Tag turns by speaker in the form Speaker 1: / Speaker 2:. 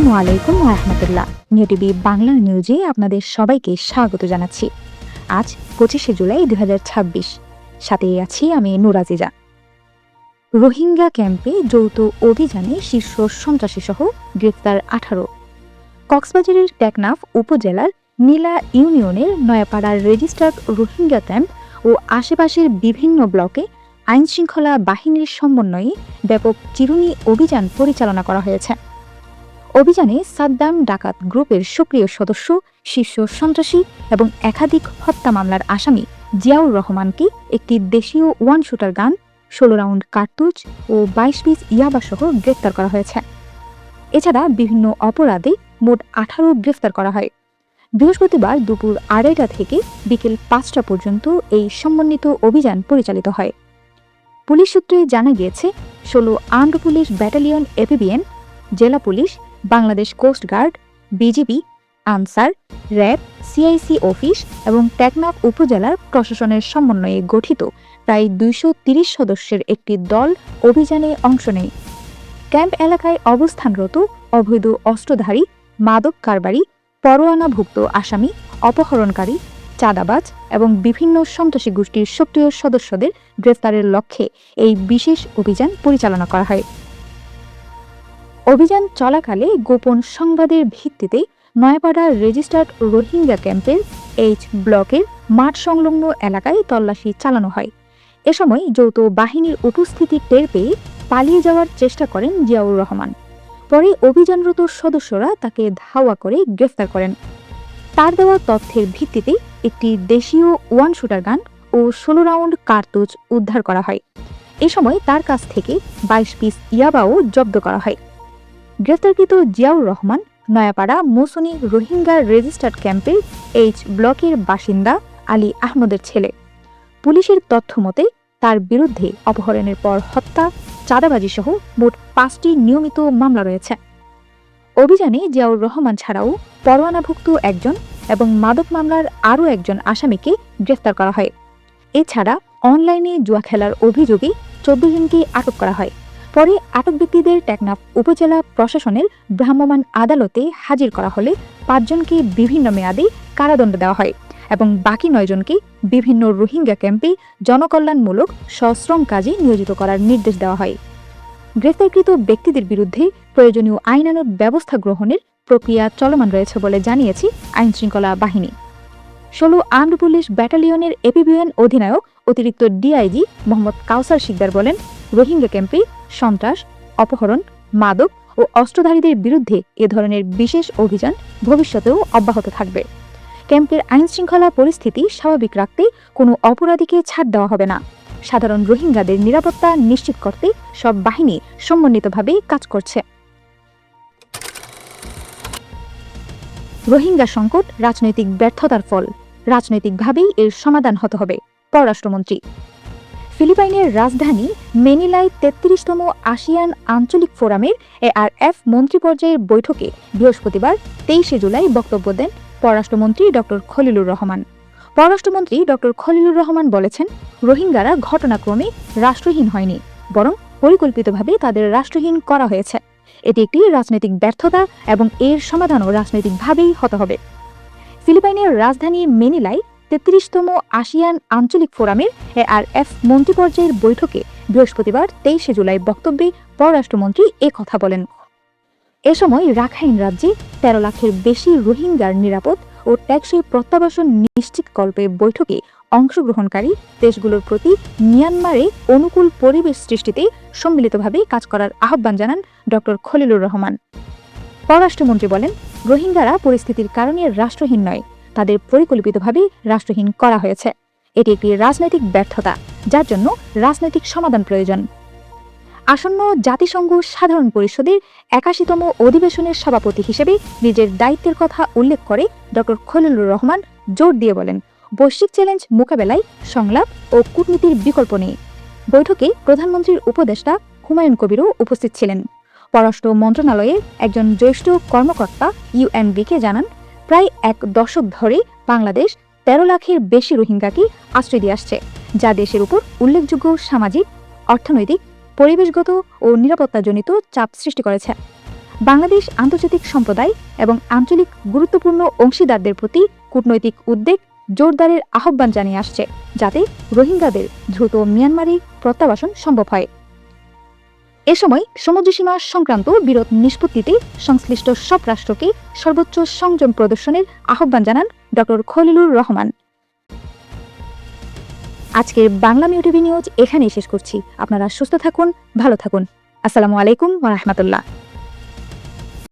Speaker 1: আসসালামু আলাইকুম ওয়া রাহমাতুল্লাহ। নিউ টিভি বাংলা নিউজে আপনাদের সবাইকে স্বাগত জানাচ্ছি। আজ 25শে জুলাই 2026। সাথে আছি আমি নূর আজিজা। রোহিঙ্গা ক্যাম্পে যৌথ অভিযানে শীর্ষ সন্ত্রাসী সহ গ্রেফতার 18। কক্সবাজারের টেকনাফ উপজেলার নীলা ইউনিয়নের নয়াপাড়ার রেজিস্টার্ড রোহিঙ্গা ক্যাম্প ও আশেপাশের বিভিন্ন ব্লকে আইনশৃঙ্খলা বাহিনীর সমন্বয়ে ব্যাপক চিরুনি অভিযান পরিচালনা করা হয়েছে। অভিযানে সাদ্দাম ডাকাত গ্রুপের সক্রিয় সদস্য, শীর্ষ সন্ত্রাসী এবং একাধিক হত্যা মামলার আসামি জিয়াউর রহমানকে একটি দেশীয় ওয়ান শুটার গান, 16 রাউন্ড কার্তুজ ও 22 পিস ইয়াবাসহ গ্রেফতার করা হয়েছে। এছাড়া বিভিন্ন অপরাধে মোট 18 গ্রেফতার করা হয়। বৃহস্পতিবার দুপুর 2:30 থেকে বিকেল 5টা পর্যন্ত এই সমন্বিত অভিযান পরিচালিত হয়। পুলিশ সূত্রে জানা গিয়েছে 16 আর্মড পুলিশ ব্যাটালিয়ন এপিবিএন, জেলা police, Bangladesh coast guard, BGB, Ansar, RAB, CIC office এবং টেকনাফ উপজেলার প্রশাসনের সমন্বয়ে গঠিত প্রায় 230 সদস্যের একটি দল অভিযানে অংশ নেয়। ক্যাম্প এলাকায় অবস্থানরত অবৈধ অস্ত্রধারী, মাদক কারবারি, পরোয়ানাভুক্ত আসামি, অপহরণকারী, চাঁদাবাজ এবং বিভিন্ন সন্ত্রাসী গোষ্ঠীর সক্রিয় সদস্যদের গ্রেফতারের লক্ষ্যে এই বিশেষ অভিযান পরিচালনা করা হয়। অভিযান চলাকালে গোপন সংবাদের ভিত্তিতে নয়াপাড়া রেজিস্টার্ড রোহিঙ্গা ক্যাম্পের এইচ ব্লকের মাঠ সংলগ্ন এলাকায় তল্লাশি চালানো হয়। এ সময় যৌথ বাহিনীর উপস্থিতি টের পেয়ে পালিয়ে যাওয়ার চেষ্টা করেন জিয়াউর রহমান। পরে অভিযানরত সদস্যরা তাকে ধাওয়া করে গ্রেফতার করেন। তার দেওয়া তথ্যের ভিত্তিতে একটি দেশীয় ওয়ান শুটার গান ও 16 রাউন্ড কার্তুজ উদ্ধার করা হয়। এ সময় তার কাছ থেকে 22 পিস ইয়াবাও জব্দ করা হয়। গ্রেফতারকৃত জিয়াউর রহমান নয়াপাড়া মৌসুমী রোহিঙ্গা রেজিস্টার্ড ক্যাম্পের এইচ ব্লকের বাসিন্দা আলী আহমদের ছেলে। পুলিশের তথ্য মতে তার বিরুদ্ধে অপহরণের পর হত্যা, চাঁদাবাজি সহ মোট 5টি নিয়মিত মামলা রয়েছে। অভিযানে জিয়াউর রহমান ছাড়াও পরোয়ানাভুক্ত একজন এবং মাদক মামলার আরও একজন আসামিকে গ্রেফতার করা হয়। এছাড়া অনলাইনে জুয়া খেলার অভিযোগে 14 জনকে আটক করা হয়। পরে আটক ব্যক্তিদের টেকনাফ উপজেলা প্রশাসনের ভ্রাম্যমাণ আদালতে হাজির করা হলে 5 জনকে বিভিন্ন মেয়াদে কারাদণ্ড দেওয়া হয় এবং বাকি 9 জনকে বিভিন্ন রোহিঙ্গা ক্যাম্পে জনকল্যাণমূলক সশ্রম কাজে নিয়োজিত করার নির্দেশ দেওয়া হয়। গ্রেফতারকৃত ব্যক্তিদের বিরুদ্ধে প্রয়োজনীয় আইনানুগ ব্যবস্থা গ্রহণের প্রক্রিয়া চলমান রয়েছে বলে জানিয়েছে আইনশৃঙ্খলা বাহিনী। 16 আর্মড পুলিশ ব্যাটালিয়নের এপিবিএন অধিনায়ক অতিরিক্ত ডিআইজি মোহাম্মদ কাউসার শিকদার বলেন, রোহিঙ্গা ক্যাম্পে সন্ত্রাস, অপহরণ, মাদক ও অস্ত্রধারীদের বিরুদ্ধে এ ধরনের বিশেষ অভিযান ভবিষ্যতেও অব্যাহত থাকবে। ক্যাম্পের আইনশৃঙ্খলা পরিস্থিতি স্বাভাবিক রাখতে কোনো অপরাধীকে ছাড় দেওয়া হবে না। সাধারণ রোহিঙ্গাদের নিরাপত্তা নিশ্চিত করতে সব বাহিনী সমন্বিতভাবে কাজ করছে। রোহিঙ্গা সংকট রাজনৈতিক ব্যর্থতার ফল, রাজনৈতিকভাবেই এর সমাধান হতে হবে, পররাষ্ট্রমন্ত্রী। ফিলিপাইনের রাজধানী মেনিলায় 33তম আসিয়ান আঞ্চলিক ফোরামের ARF মন্ত্রী পর্যায়ের বৈঠকে বৃহস্পতিবার 23শে জুলাই বক্তব্য দেন পররাষ্ট্রমন্ত্রী ড খলিলুর রহমান। পররাষ্ট্রমন্ত্রী ড খলিলুর রহমান বলেছেন, রোহিঙ্গারা ঘটনাক্রমে রাষ্ট্রহীন হয়নি, বরং পরিকল্পিতভাবে তাদের রাষ্ট্রহীন করা হয়েছে। এটি একটি রাজনৈতিক ব্যর্থতা এবং এর সমাধানও রাজনৈতিকভাবেই হতে হবে। ফিলিপাইনের রাজধানী মেনিলায় 33তম আসিয়ান আঞ্চলিক ফোরামের ARF মন্ত্রী পর্যায়ের বৈঠকে বৃহস্পতিবার 23শে জুলাই বক্তব্যে পররাষ্ট্রমন্ত্রী কথা বলেন। এ সময় রাখাইন রাজ্যে 13 লাখের বেশি রোহিঙ্গার নিরাপদ ও টেকসই প্রত্যাবাসন নিশ্চিতকল্পে বৈঠকে অংশগ্রহণকারী দেশগুলোর প্রতি মিয়ানমারে অনুকূল পরিবেশ সৃষ্টিতে সম্মিলিতভাবে কাজ করার আহ্বান জানান ড খলিলুর রহমান। পররাষ্ট্রমন্ত্রী বলেন, রোহিঙ্গারা পরিস্থিতির কারণে রাষ্ট্রহীন নয়, তাদের পরিকল্পিতভাবে রাষ্ট্রহীন করা হয়েছে। এটি একটি রাজনৈতিক ব্যর্থতা, যার জন্য রাজনৈতিক সমাধান প্রয়োজন। আসন্ন জাতিসংঘ সাধারণ পরিষদের 81তম অধিবেশনের সভাপতি হিসেবে নিজের দায়িত্বের কথা উল্লেখ করে ড খলিলুর রহমান জোর দিয়ে বলেন, বৈশ্বিক চ্যালেঞ্জ মোকাবেলায় সংলাপ ও কূটনীতির বিকল্প নেই। বৈঠকে প্রধানমন্ত্রীর উপদেষ্টা হুমায়ুন কবিরও উপস্থিত ছিলেন। পররাষ্ট্র মন্ত্রণালয়ের একজন জ্যেষ্ঠ কর্মকর্তা ইউএনবিকে জানান, প্রায় 1 দশক ধরে বাংলাদেশ 13 লাখের বেশি রোহিঙ্গাকে আশ্রয় দিয়ে আসছে, যা দেশের উপর উল্লেখযোগ্য সামাজিক, অর্থনৈতিক, পরিবেশগত ও নিরাপত্তাজনিত চাপ সৃষ্টি করেছে। বাংলাদেশ আন্তর্জাতিক সম্প্রদায় এবং আঞ্চলিক গুরুত্বপূর্ণ অংশীদারদের প্রতি কূটনৈতিক উদ্বেগ জোরদারের আহ্বান জানিয়ে আসছে, যাতে রোহিঙ্গাদের দ্রুত মিয়ানমারে প্রত্যাবাসন সম্ভব হয়। এ সময় সমুদ্রসীমা সংক্রান্ত বিরোধ নিষ্পত্তিতে সংশ্লিষ্ট সব রাষ্ট্রকে সর্বোচ্চ সংযম প্রদর্শনের আহ্বান জানান ড. খলিলুর রহমান। আজকের বাংলা মিউ টিভি নিউজ এখানেই শেষ করছি। আপনারা সুস্থ থাকুন, ভালো থাকুন। আসসালামু আলাইকুম ওয়া রাহমাতুল্লাহ।